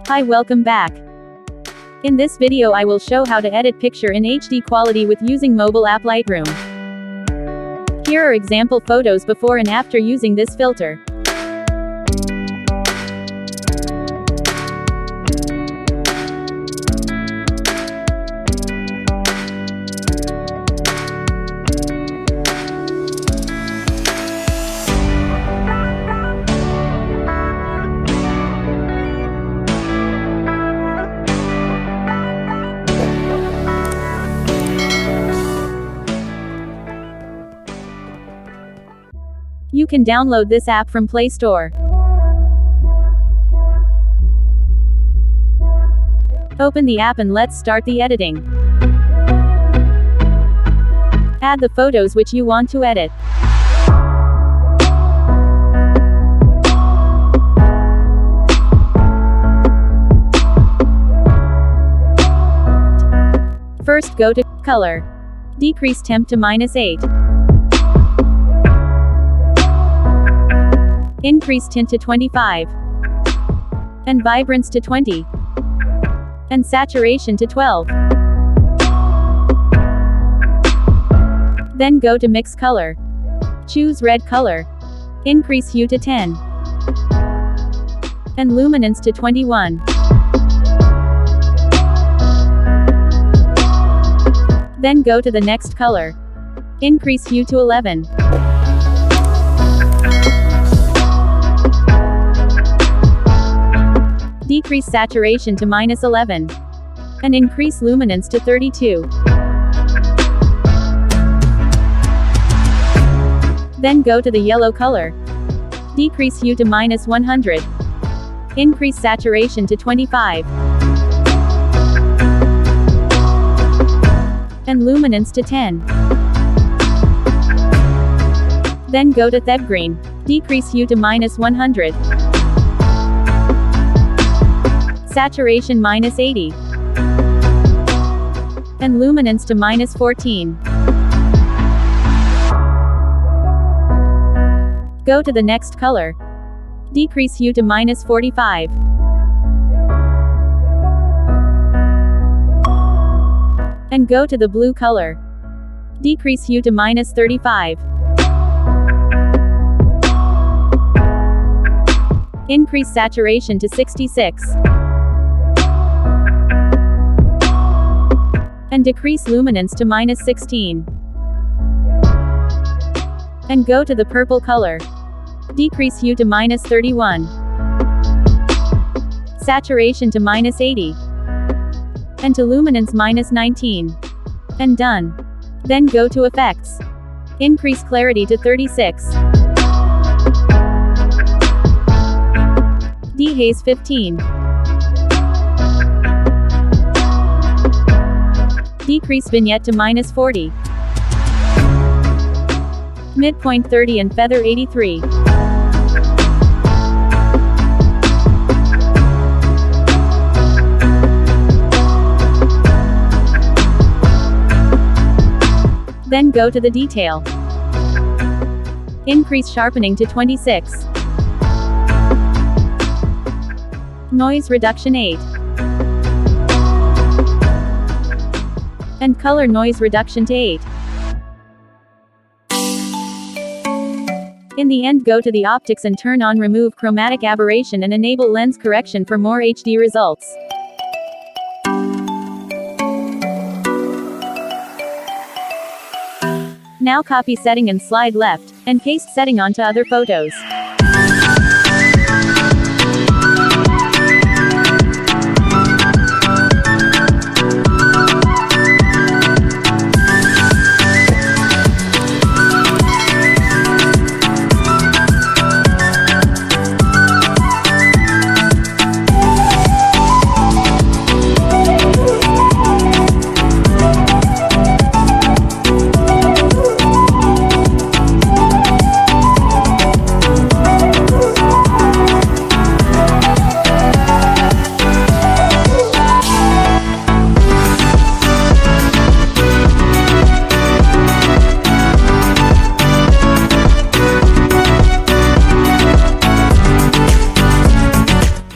Hi, welcome back. In this video I will show how to edit picture in HD quality with using Mobile App Lightroom. Here are example photos before and after using this filter. You can download this app from Play Store. Open the app and let's start the editing. Add the photos which you want to edit. First go to Color. Decrease temp to -8. Increase tint to 25. And vibrance to 20. And saturation to 12. Then go to Mix Color. Choose red color. Increase hue to 10. And luminance to 21. Then go to the next color. Increase hue to 11. Decrease saturation to -11. And increase luminance to 32. Then go to the yellow color. Decrease hue to -100. Increase saturation to 25. And luminance to 10. Then go to Theb green. Decrease hue to -100. Saturation -80. And luminance to -14. Go to the next color. Decrease hue to -45. And go to the blue color. Decrease hue to -35. Increase saturation to 66. And decrease luminance to -16. And go to the purple color. Decrease hue to -31. Saturation to -80. And to luminance -19. And done. Then go to Effects. Increase clarity to 36. Dehaze 15. Decrease vignette to -40. Midpoint 30 and feather 83. Then go to the detail. Increase sharpening to 26. Noise reduction 8. And color noise reduction to 8. In the end, go to the optics and turn on remove chromatic aberration and enable lens correction for more HD results. Now copy setting and slide left, and paste setting onto other photos.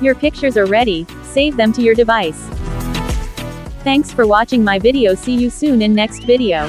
Your pictures are ready, Save them to your device. Thanks for watching my video. See you soon in next video.